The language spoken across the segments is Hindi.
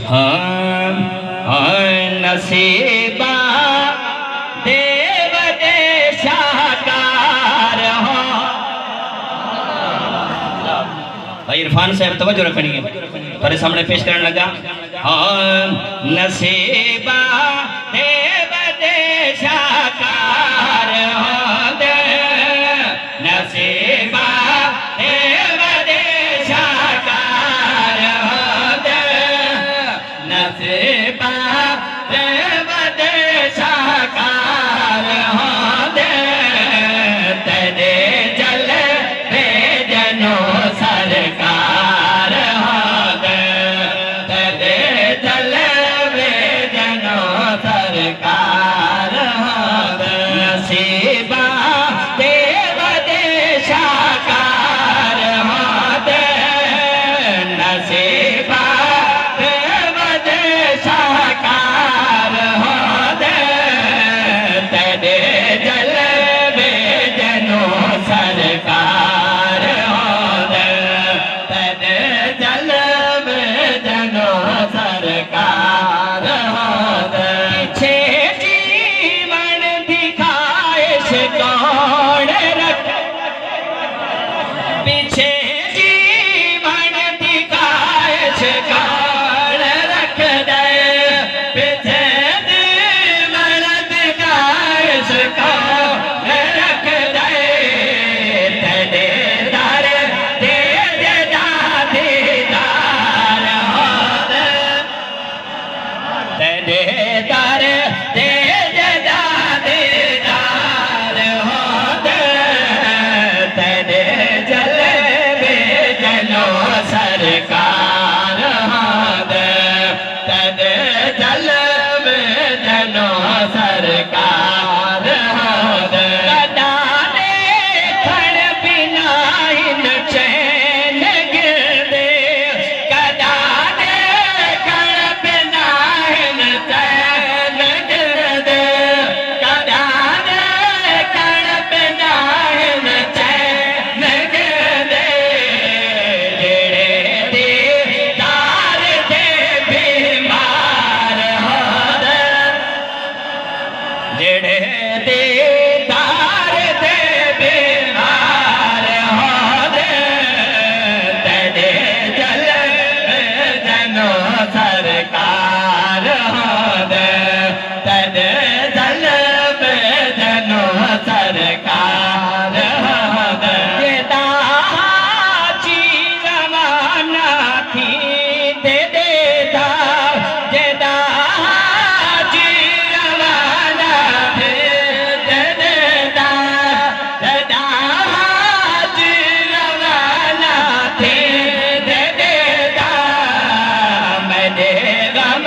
हाँ नसीबा देव देशाकार हो। भाई इरफान साहब तवज्जो रखनी है, पर सामने पेश करने लगा। हाँ नसीबा देव देशाकार हो, नसीबा देव देशाकार हो, नसीबा देव देशाकार हो, तेरे जल भेजनो सरकार हो, तेरे जल भेजनो सरकार हो, नसीबा देव देशाकार हो, नसीबा देव देशाकार हो, तेरे जल भेजनो सरकार हो, तेरे जल भेजनो सरकार हो। पीछे जीवन दिखाए कौन रख, पीछे जीवन दिखाए कौन रख दे, पीछे जीवन दिखाए कौन रख दे, तेरे दर दे दीदार हो, तेरे दर दे दीदार हो, तेरे जल भेजनो सरकार हो, तेरे जल भेजनो सरकार हो। कदाने खड़ बिना इन चैन गिरदे, कदाने खड़ बिना इन चैन गिरदे, कदाने खड़ बिना इन चैन गिरदे, जेड़े दीदार दे बीमार हो, जेड़े दीदार दे बीमार हो, तेरे जल भेजनो सरकार हो, तेरे जल भेजनो सरकार हो, ये दाची रवाना थी दे देता, ये दाची रवाना थी दे देता, ये दाची रवाना थी दे देता, मेरे गम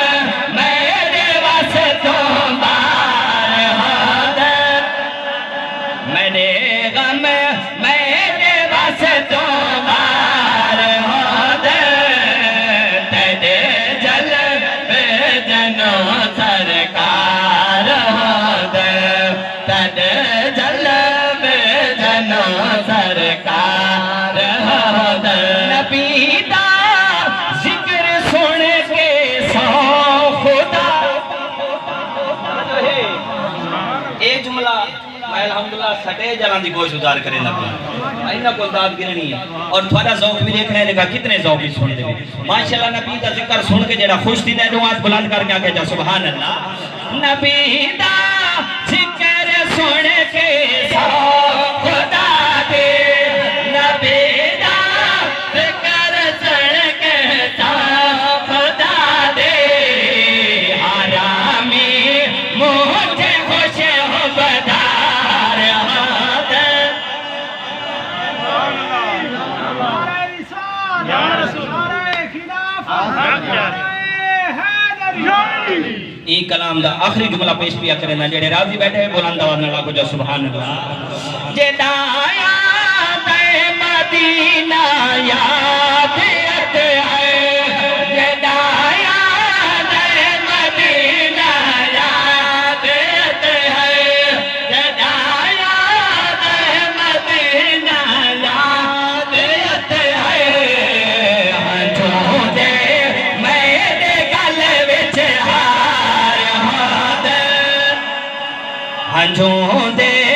मेरे वास्ते बार हो, मेरे गम मेरे वास्ते बार हो, तेरे जल भेजनो सरकार हो, तेरे जल भेजनो सरकार हो। नबी दा जिक्र सुन के सौ खुदा, ये जुमला मैं अल्हम्दुलिल्लाह सटे जलां दी कोशिश उतार करे ना इन्ना को दाद गिरनी है, और थोड़ा ज़ौक भी देखने लगा कितने ज़ौक भी सुन दे माशाअल्लाह। नबी दा जिक्र सुन के जेड़ा खुश थी दे दुआ बुलंद करके आके जा सुभान अल्लाह। नबी दा जिक्र सुन के सौ खुदा दे, नबी दा जिक्र सुन के सौ खुदा दे, हरामी मुझे खुश हो बदार हो, ई कलाम दा आखिरी जुमला पेश पिया करना, जेड़े राजी बैठे बुलंद आवाज नाल आखो जा सुभान अल्लाह। जेदा याद है मदीना याद आते है, जेदा याद है मदीना याद आते है, जेदा याद है मदीना याद आते है, जो दे मंझों दे